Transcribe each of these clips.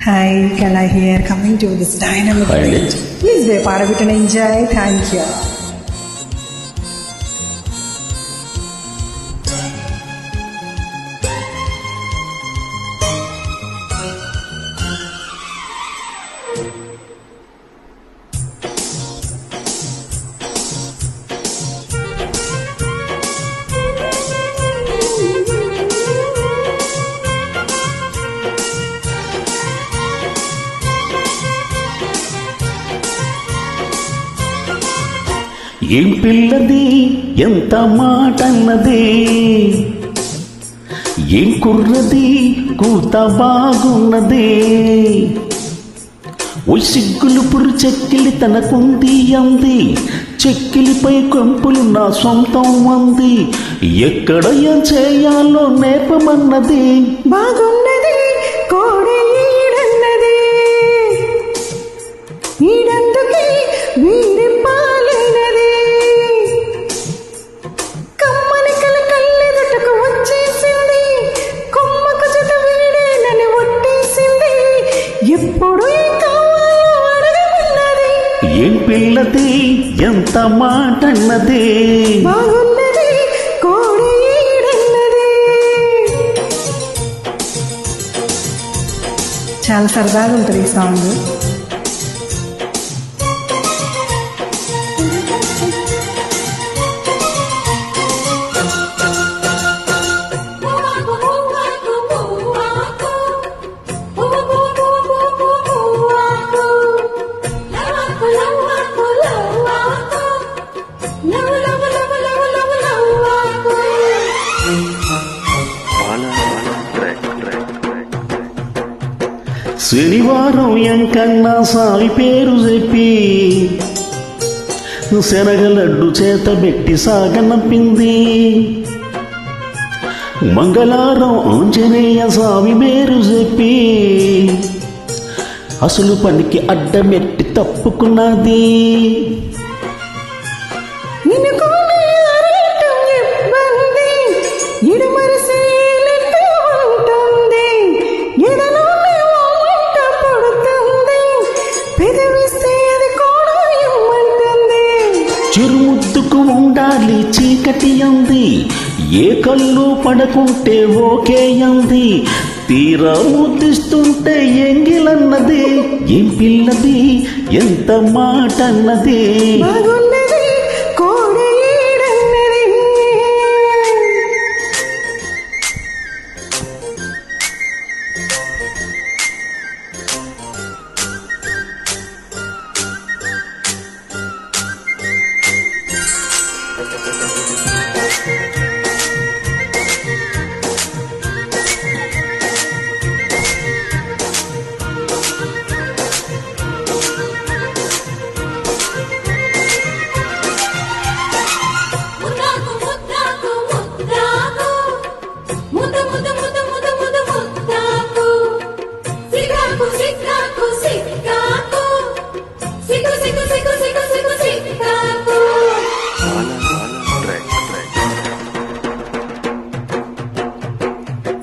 Hi, Kala here, coming to this dynamic village. Please be a part of it and enjoy. Thank you. ఏం పిల్లది ఎంత మాటన్నది, ఏం కుర్రది కూత బాగున్నది, ఓ సిగ్గులు పురు చెక్కిలి తనకుంది అంది, చెక్కిలిపై కొంపులు నా సొంతం అంది, ఎక్కడ ఏం చేయాలో నేర్పమన్నది. బాగున్నది కోడి ఈడన్నది, ఈడందుకే వీరి పాలైనది, కమ్మని కళ్ళెదుటకు వచ్చేసింది, కొమ్మకు జత వీడేనని ఒట్టేసింది, ఎప్పుడు కావాలో అడగమన్నది. ఏం పిల్లది ఎంత మాటన్నది, బాగున్నది కోడి ఈడన్నది. చాలా సరదాగా ఉంటుంది ఈ సాంగ్. శనివారం ఎంకన్నా సాయి పేరు చెప్పి శనగలడ్డు చేతబెట్టి సాగనంపింది, మంగళవారం ఆంజనేయ స్వామి పేరు చెప్పి అసలు పనికి అడ్డమెట్టి తప్పుకున్నది. చిరుముద్దుకు ఉండాలి చీకటి అంది, ఏ కళ్ళు పడకుంటే ఓకే అంది, తీరా ముద్దిస్తుంటే ఎంగిలన్నది. ఏం పిల్లది ఎంత మాటన్నది,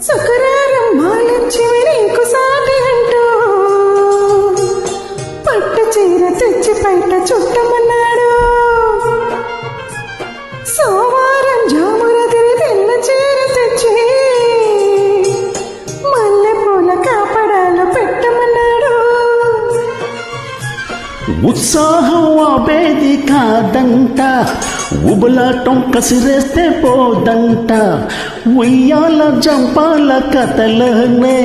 శుక్రవారం మాలక్ష్మి నీకు సాటి అంటూ పట్టు చీర తెచ్చి బయట చుట్టమన్నాడు, సోమవారం జామురదిరి తెల్ల చీర తెచ్చి మల్లెపూల కాపడాలు పెట్టమన్నాడు. ఉత్సాహం ఆపేది కాదంట, ఉబలాటం కసిరేస్తే పోదంట, ఉయ్యాల జంపాల కథలనే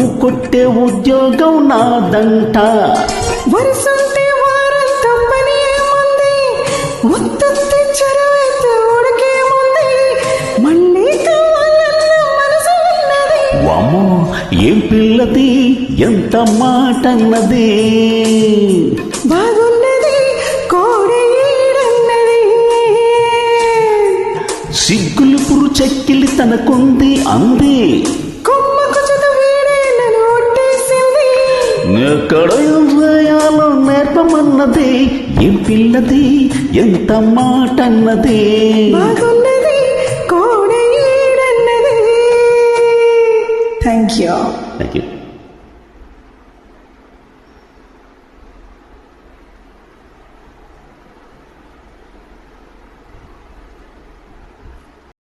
ఊకొట్టే ఉద్యోగం నాదంట. వరుసంటే వారం తప్పని ఏముంది, ఉత్తుత్తి చెరువైతే ఉడికేముంది, మళ్ళీ కావాలన్న మనసు ఉన్నది. వామ్మో ఏం పిల్లది ఎంత మాటన్నది, బాగున్నది కోడి ఈడన్నది, సిగ్గులు పురు చెక్కిలి తనకుంది అంది, కొమ్మకు జత వీడేనని ఒట్టేసింది, ఎక్కడ ఏం చేయాలో నేర్పమన్నది. ఏం పిల్లది ఎంత మాటన్నది, బాగున్నది కోడి ఈడన్నది. Thank you. Thank you.